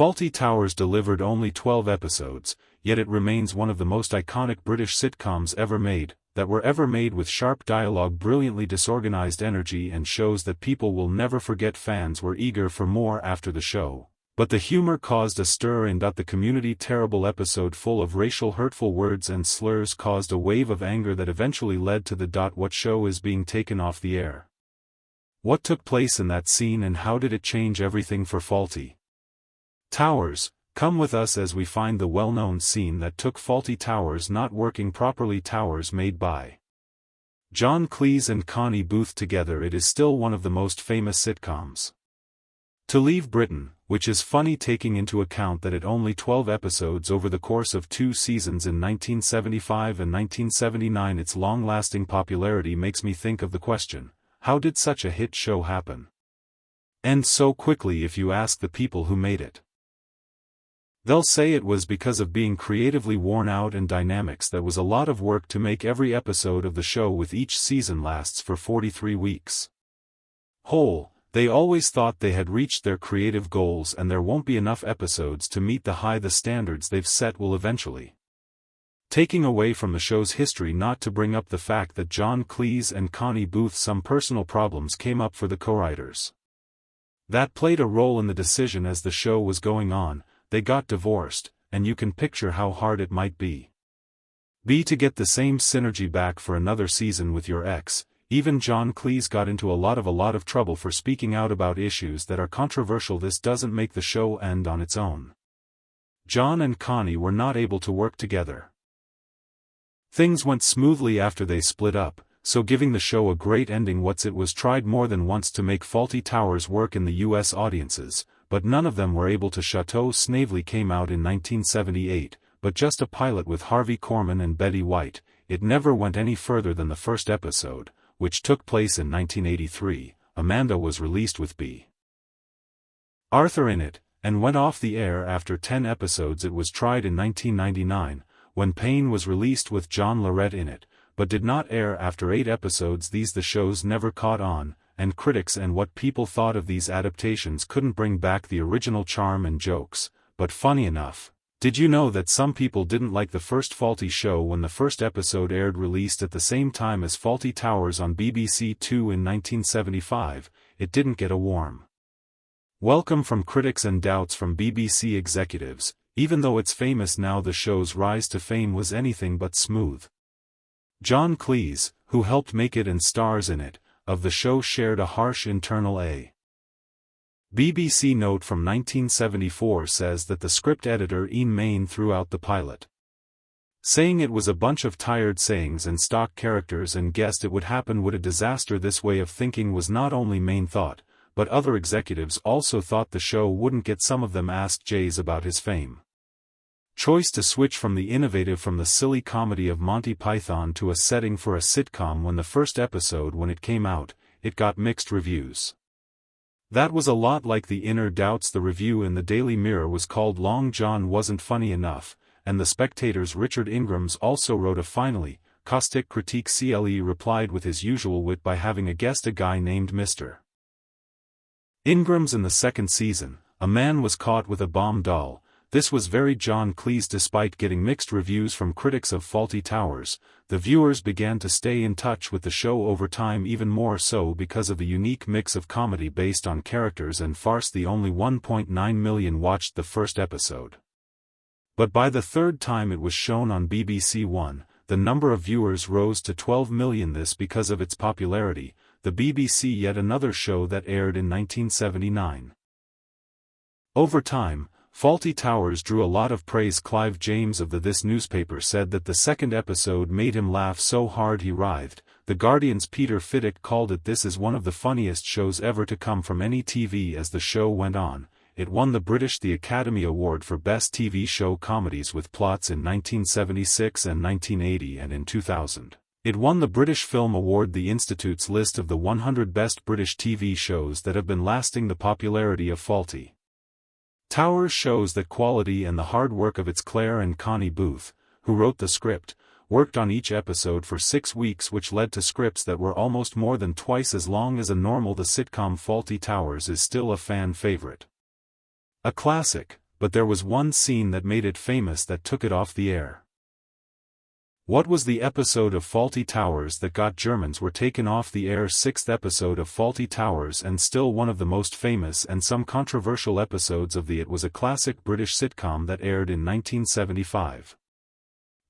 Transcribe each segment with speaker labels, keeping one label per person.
Speaker 1: Fawlty Towers delivered only 12 episodes, yet it remains one of the most iconic British sitcoms ever made, with sharp dialogue, brilliantly disorganized energy, and shows that people will never forget. Fans were eager for more after the show. But the humor caused a stir in the community. Terrible episode full of racial hurtful words and slurs caused a wave of anger that eventually led to the what show is being taken off the air. What took place in that scene and how did it change everything for Fawlty Towers? Come with us as we find the well-known scene that took Fawlty Towers not working properly. Towers made by John Cleese and Connie Booth together. It is still one of the most famous sitcoms to leave Britain, which is funny taking into account that it only 12 episodes over the course of 2 seasons in 1975 and 1979. Its long-lasting popularity makes me think of the question, how did such a hit show happen end so quickly? If you ask the people who made it, they'll say it was because of being creatively worn out and dynamics. That was a lot of work to make every episode of the show, with each season lasts for 43 weeks whole. They always thought they had reached their creative goals and there won't be enough episodes to meet the standards they've set will eventually taking away from the show's history. Not to bring up the fact that John Cleese and Connie Booth, some personal problems came up for the co-writers that played a role in the decision. As the show was going on, they got divorced, and you can picture how hard it might be to get the same synergy back for another season with your ex. Even John Cleese got into a lot of trouble for speaking out about issues that are controversial. This doesn't make the show end on its own. John and Connie were not able to work together. Things went smoothly after they split up, so giving the show a great ending. It was tried more than once to make Fawlty Towers work in the US audiences, but none of them were able to. Chateau Snavely came out in 1978, but just a pilot with Harvey Korman and Betty White. It never went any further than the first episode, which took place in 1983. Amanda was released with B. Arthur in it, and went off the air after 10 episodes. It was tried in 1999, when Payne was released with John Lorette in it, but did not air after 8 episodes. The shows never caught on, and critics and what people thought of these adaptations couldn't bring back the original charm and jokes. But funny enough, did you know that some people didn't like the first Fawlty show when the first episode aired? Released at the same time as Fawlty Towers on BBC Two in 1975, it didn't get a warm welcome from critics and doubts from BBC executives, even though it's famous now. The show's rise to fame was anything but smooth. John Cleese, who helped make it and stars in it, of the show, shared a harsh internal BBC note from 1974 says that the script editor Ian Main threw out the pilot, saying it was a bunch of tired sayings and stock characters and guessed it would happen. What a disaster. This way of thinking was not only Main thought, but other executives also thought the show wouldn't get. Some of them asked Jays about his choice to switch from the silly comedy of Monty Python to a setting for a sitcom. When the first episode when it came out, it got mixed reviews. That was a lot like The Inner Doubts. The review in the Daily Mirror was called Long John Wasn't Funny Enough, and The Spectator's Richard Ingrams also wrote a finally caustic critique. CLE replied with his usual wit by having a guy named Mr. Ingrams. In the second season, a man was caught with a bomb doll. This was very John Cleese. Despite getting mixed reviews from critics of Fawlty Towers, the viewers began to stay in touch with the show over time, even more so because of the unique mix of comedy based on characters and farce. The only 1.9 million watched the first episode, but by the third time it was shown on BBC One, the number of viewers rose to 12 million. This because of its popularity. The BBC. Yet another show that aired in 1979. Over time, Fawlty Towers drew a lot of praise. Clive James of the This newspaper said that the second episode made him laugh so hard he writhed. The Guardian's Peter Fiddick called it, "This is one of the funniest shows ever to come from any TV." As the show went on, it won the Academy Award for Best TV Show Comedies with Plots in 1976 and 1980, and in 2000. It won the British Film Award. The Institute's list of the 100 best British TV shows that have been lasting. The popularity of Fawlty Towers shows that quality and the hard work of its Claire and Connie Booth, who wrote the script, worked on each episode for 6 weeks, which led to scripts that were almost more than twice as long as a normal. The sitcom Fawlty Towers is still a fan favorite, a classic, but there was one scene that made it famous that took it off the air. What was the episode of Fawlty Towers that got Germans were taken off the air? Sixth episode of Fawlty Towers, and still one of the most famous and some controversial episodes of the It was a classic British sitcom that aired in 1975.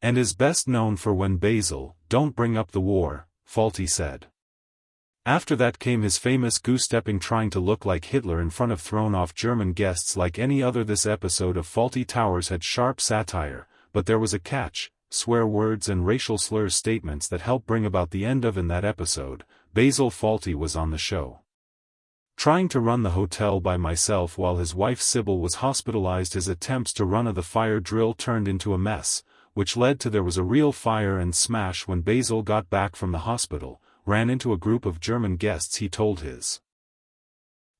Speaker 1: And is best known for when Basil, "Don't bring up the war," Fawlty said. After that came his famous goose-stepping trying to look like Hitler in front of thrown-off German guests like any other. This episode of Fawlty Towers had sharp satire, but there was a catch: swear words and racial slurs statements that helped bring about the end of. In that episode, Basil Fawlty was on the show trying to run the hotel by myself while his wife Sybil was hospitalized. His attempts to run the fire drill turned into a mess, which led to there was a real fire and smash. When Basil got back from the hospital, ran into a group of German guests, he told his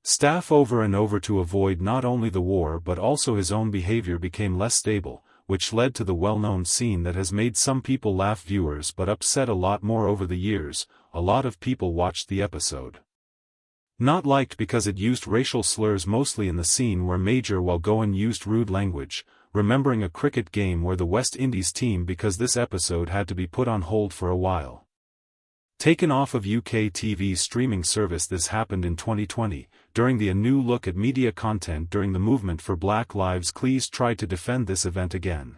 Speaker 1: staff over and over to avoid not only the war but also his own behavior became less stable, which led to the well-known scene that has made some people laugh viewers but upset a lot more over the years. A lot of people watched the episode not liked because it used racial slurs mostly in the scene where Major Walgowan used rude language, remembering a cricket game where the West Indies team because this episode had to be put on hold for a while. Taken off of UK TV's streaming service. This happened in 2020, during the A New Look at Media Content during the movement for Black Lives. Cleese tried to defend this event again,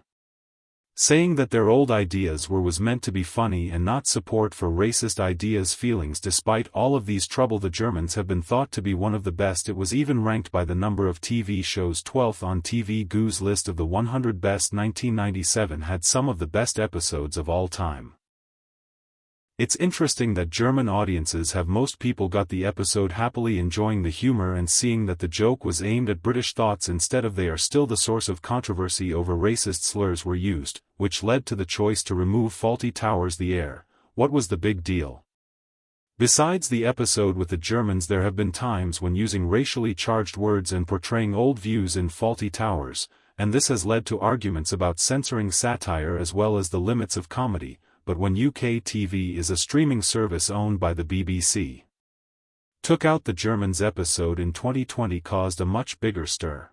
Speaker 1: saying that their old ideas was meant to be funny and not support for racist ideas. Feelings. Despite all of these trouble, the Germans have been thought to be one of the best. It was even ranked by the number of TV shows 12th on TV Gu's list of the 100 best. 1997 had some of the best episodes of all time. It's interesting that German audiences have most people got the episode happily enjoying the humor and seeing that the joke was aimed at British thoughts instead of they are still the source of controversy over racist slurs were used, which led to the choice to remove Fawlty Towers the air. What was the big deal? Besides the episode with the Germans, there have been times when using racially charged words and portraying old views in Fawlty Towers, and this has led to arguments about censoring satire as well as the limits of comedy. But when UK TV is a streaming service owned by the BBC, took out the Germans episode in 2020 caused a much bigger stir.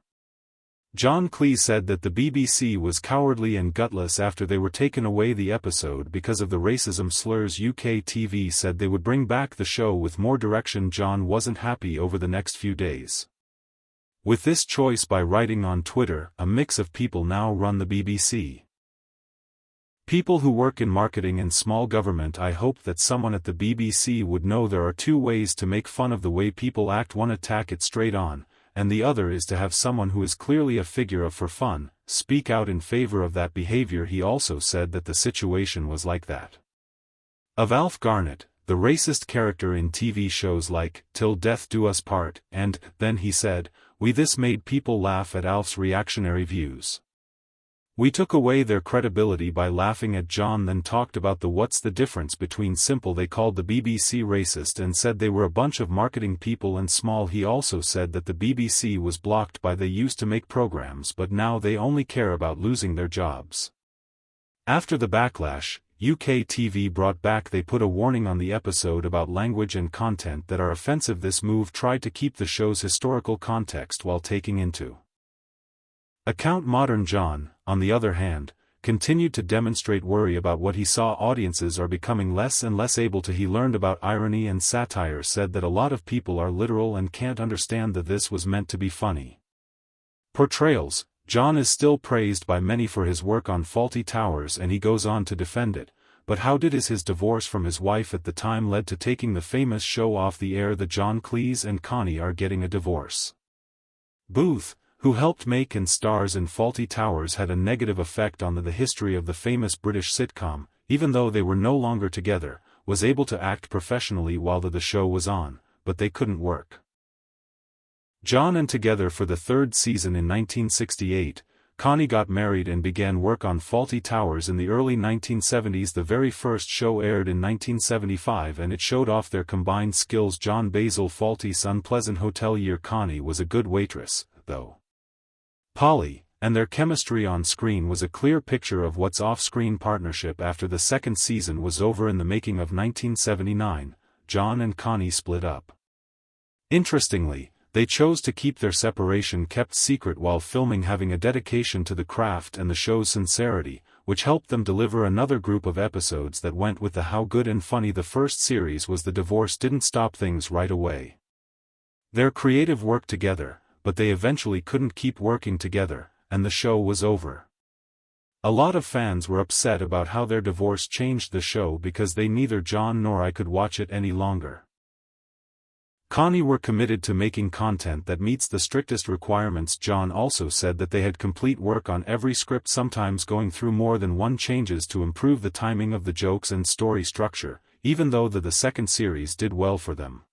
Speaker 1: John Cleese said that the BBC was cowardly and gutless after they were taken away the episode because of the racism slurs. UK TV said they would bring back the show with more direction. John wasn't happy over the next few days with this choice by writing on Twitter, "A mix of people now run the BBC. People who work in marketing and small government. I hope that someone at the BBC would know there are two ways to make fun of the way people act. One, attack it straight on, and the other is to have someone who is clearly a figure of for fun speak out in favor of that behavior." He also said that the situation was like that of Alf Garnett, the racist character in TV shows like Till Death Do Us Part, and then he said, This made people laugh at Alf's reactionary views. We took away their credibility by laughing at John." Then talked about the what's the difference between simple. They called the BBC racist and said they were a bunch of marketing people and small. He also said that the BBC was blocked by they used to make programs but now they only care about losing their jobs. After the backlash, UK TV brought back they put a warning on the episode about language and content that are offensive. This move tried to keep the show's historical context while taking into account modern. John, on the other hand, continued to demonstrate worry about what he saw audiences are becoming less and less able to. He learned about irony and satire, said that a lot of people are literal and can't understand that this was meant to be funny portrayals. John is still praised by many for his work on Fawlty Towers and he goes on to defend it, but how did his divorce from his wife at the time led to taking the famous show off the air. The John Cleese and Connie are getting a divorce. Booth, who helped make and stars in Fawlty Towers, had a negative effect on the history of the famous British sitcom. Even though they were no longer together, was able to act professionally while the show was on, but they couldn't work John and together for the third season in 1968. Connie got married and began work on Fawlty Towers in the early 1970s. The very first show aired in 1975 and it showed off their combined skills. John Basil Fawlty's unpleasant hotel year. Connie was a good waitress, though. Polly, and their chemistry on screen was a clear picture of what's off-screen partnership. After the second season was over in the making of 1979, John and Connie split up. Interestingly, They chose to keep their separation kept secret while filming, having a dedication to the craft and the show's sincerity, which helped them deliver another group of episodes that went with the how good and funny the first series was. The divorce didn't stop things right away. Their creative worked together, but they eventually couldn't keep working together, and the show was over. A lot of fans were upset about how their divorce changed the show because neither John nor I could watch it any longer. Connie were committed to making content that meets the strictest requirements. John also said that they had complete work on every script, sometimes going through more than one changes to improve the timing of the jokes and story structure, even though the second series did well for them.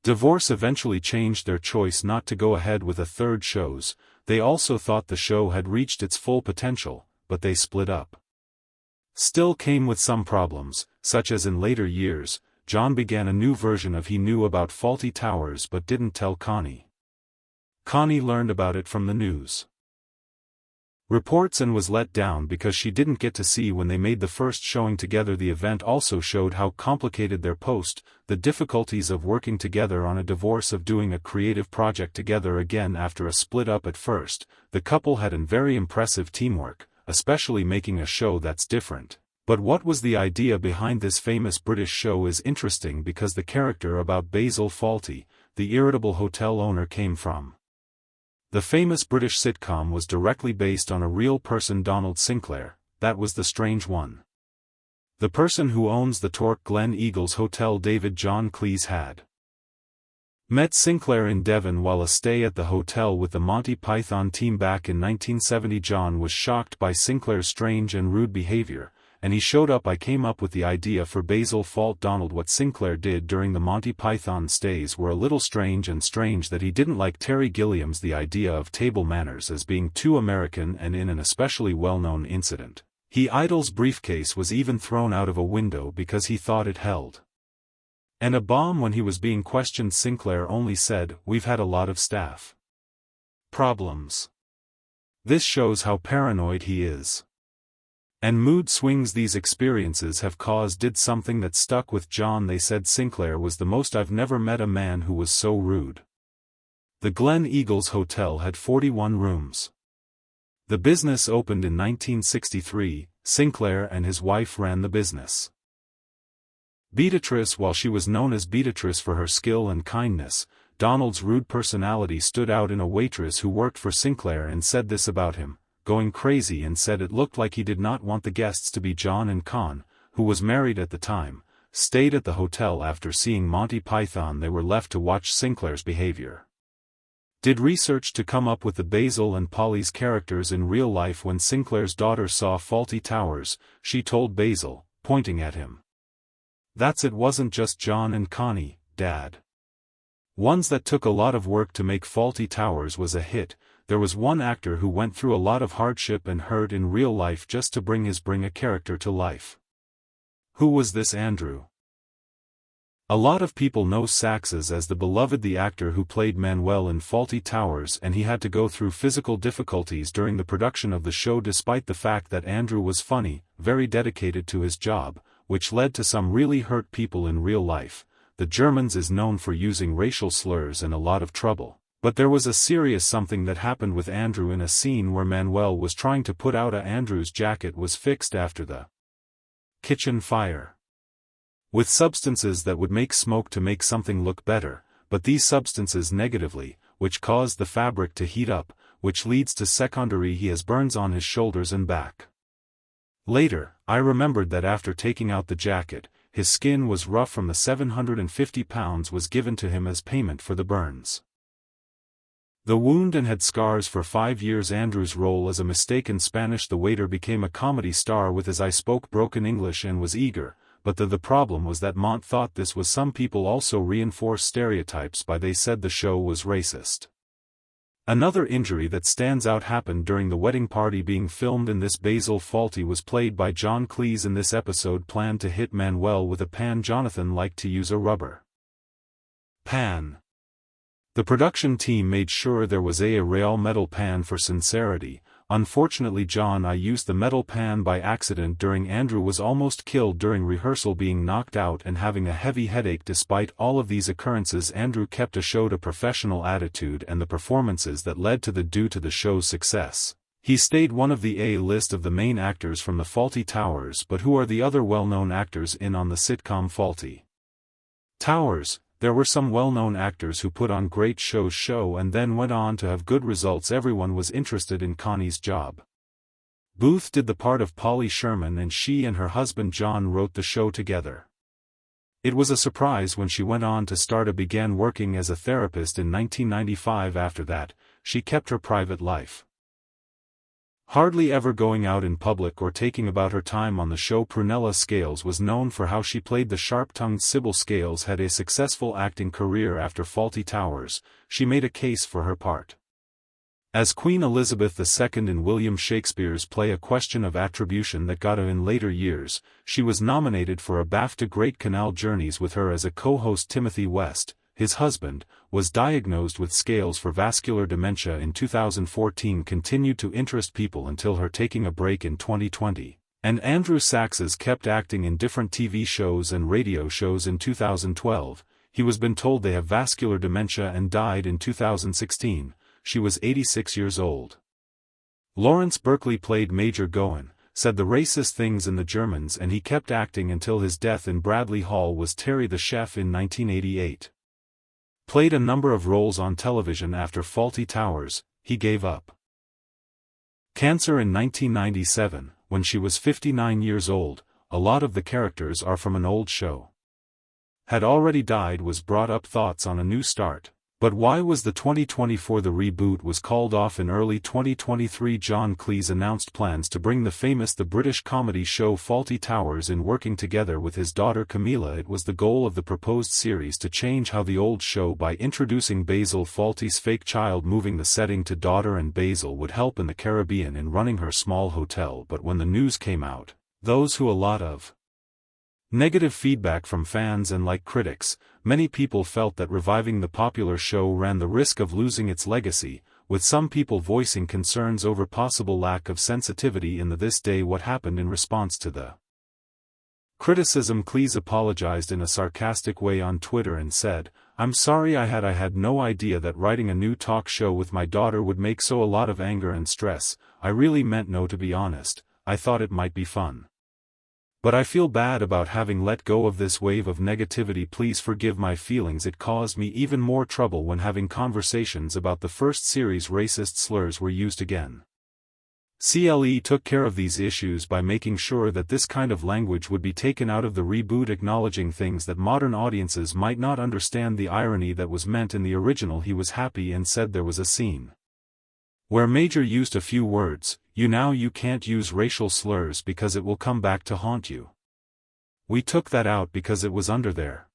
Speaker 1: Divorce eventually changed their choice not to go ahead with a third shows. They also thought the show had reached its full potential, but they split up. Still came with some problems, such as in later years, John began a new version of He Knew About Fawlty Towers but didn't tell Connie. Connie learned about it from the news reports and was let down because she didn't get to see when they made the first showing together. The event also showed how complicated their the difficulties of working together on a divorce, of doing a creative project together again after a split up. At first, the couple had an very impressive teamwork, especially making a show that's different. But what was the idea behind this famous British show is interesting because the character about Basil Fawlty, the irritable hotel owner, came from. The famous British sitcom was directly based on a real person, Donald Sinclair. That was the strange one. The person who owns the Torque Glen Eagles Hotel, David John Cleese, had met Sinclair in Devon while a stay at the hotel with the Monty Python team back in 1970. John was shocked by Sinclair's strange and rude behavior, and he showed up. I came up with the idea for Basil Fawlty Donald. What Sinclair did during the Monty Python stays were a little strange, and strange that he didn't like Terry Gilliam's the idea of table manners as being too American, and in an especially well-known incident, Idol's briefcase was even thrown out of a window because he thought it held a bomb. When he was being questioned, Sinclair only said, "We've had a lot of staff problems." This shows how paranoid he is. And mood swings these experiences have caused did something that stuck with John. They said Sinclair was the most. I've never met a man who was so rude. The Glen Eagles Hotel had 41 rooms. The business opened in 1963, Sinclair and his wife ran the business. Beatrice, while she was known as Beatrice for her skill and kindness, Donald's rude personality stood out in a waitress who worked for Sinclair and said this about him, going crazy, and said it looked like he did not want the guests to be John. And Con, who was married at the time, stayed at the hotel after seeing Monty Python. They were left to watch Sinclair's behavior. Did research to come up with the Basil and Polly's characters in real life. When Sinclair's daughter saw Fawlty Towers, she told Basil, pointing at him, "That's it. Wasn't just John and Connie, Dad." Ones that took a lot of work to make. Fawlty Towers was a hit. There was one actor who went through a lot of hardship and hurt in real life just to bring a character to life. Who was this Andrew? A lot of people know Saxes as the beloved, the actor who played Manuel in Fawlty Towers, and he had to go through physical difficulties during the production of the show. Despite the fact that Andrew was funny, very dedicated to his job, which led to some really hurt people in real life. The Germans is known for using racial slurs and a lot of trouble. But there was a serious something that happened with Andrew in a scene where Manuel was trying to put out Andrew's jacket was fixed after the kitchen fire with substances that would make smoke to make something look better, but these substances negatively, which caused the fabric to heat up, which leads to secondary he has burns on his shoulders and back. Later, I remembered that after taking out the jacket, his skin was rough from the 750 pounds was given to him as payment for the burns. The wound, and had scars for 5 years. Andrew's role as a mistaken Spanish the waiter became a comedy star with his I spoke broken English and was eager, but the problem was that Mont thought this was. Some people also reinforced stereotypes by they said the show was racist. Another injury that stands out happened during the wedding party being filmed in this. Basil Fawlty was played by John Cleese. In this episode planned to hit Manuel with a pan. Jonathan liked to use a rubber pan. The production team made sure there was a real metal pan for sincerity. Unfortunately John, I used the metal pan by accident during Andrew was almost killed during rehearsal, being knocked out and having a heavy headache. Despite all of these occurrences, Andrew kept a showed a professional attitude and the performances that led to the show's success. He stayed one of the A-list of the main actors from the Fawlty Towers. But who are the other well-known actors in on the sitcom Fawlty Towers? There were some well-known actors who put on great shows and then went on to have good results. Everyone was interested in Connie's job. Booth did the part of Polly Sherman, and she and her husband John wrote the show together. It was a surprise when she went on to start began working as a therapist in 1995. After that, she kept her private life, hardly ever going out in public or taking about her time on the show. Prunella Scales was known for how she played the sharp-tongued Sybil. Scales had a successful acting career after Fawlty Towers. She made a case for her part as Queen Elizabeth II in William Shakespeare's play A Question of Attribution that got her in later years. She was nominated for a BAFTA. Great Canal Journeys with her as a co-host. Timothy West, his husband, was diagnosed with Scales for vascular dementia in 2014, continued to interest people until her taking a break in 2020. And Andrew Sachs kept acting in different TV shows and radio shows in 2012. He was been told they have vascular dementia and died in 2016. She was 86 years old. Lawrence Berkeley played Major Gowan, said the racist things in the Germans, and he kept acting until his death. In Bradley Hall was Terry the Chef in 1988. Played a number of roles on television. After Fawlty Towers, he gave up cancer in 1997, when she was 59 years old. A lot of the characters are from an old show. Had already died. Was brought up thoughts on a new start. But why was the 2024 The reboot was called off in early 2023. John Cleese announced plans to bring the British comedy show Fawlty Towers in, working together with his daughter Camilla. It was the goal of the proposed series to change how the old show by introducing Basil Fawlty's fake child, moving the setting to daughter, and Basil would help in the Caribbean in running her small hotel. But when the news came out, those who a lot of negative feedback from fans and like critics, many people felt that reviving the popular show ran the risk of losing its legacy, with some people voicing concerns over possible lack of sensitivity in the This Day What Happened. In response to the criticism, Cleese apologized in a sarcastic way on Twitter and said, "I'm sorry, I had no idea that writing a new talk show with my daughter would make so a lot of anger and stress. I really meant no, to be honest. I thought it might be fun. But I feel bad about having let go of this wave of negativity. Please forgive my feelings. It caused me even more trouble when having conversations about the first series. Racist slurs were used again. CLE took care of these issues by making sure that this kind of language would be taken out of the reboot, acknowledging things that modern audiences might not understand, the irony that was meant in the original." He was happy and said there was a scene where Major used a few words. You can't use racial slurs because it will come back to haunt you. We took that out because it was under there."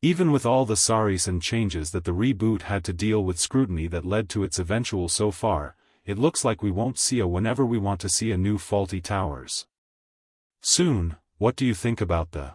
Speaker 1: Even with all the sorries and changes that the reboot had to deal with, scrutiny that led to its eventual, so far, it looks like we won't see a whenever we want to see a new Fawlty Towers soon. What do you think about the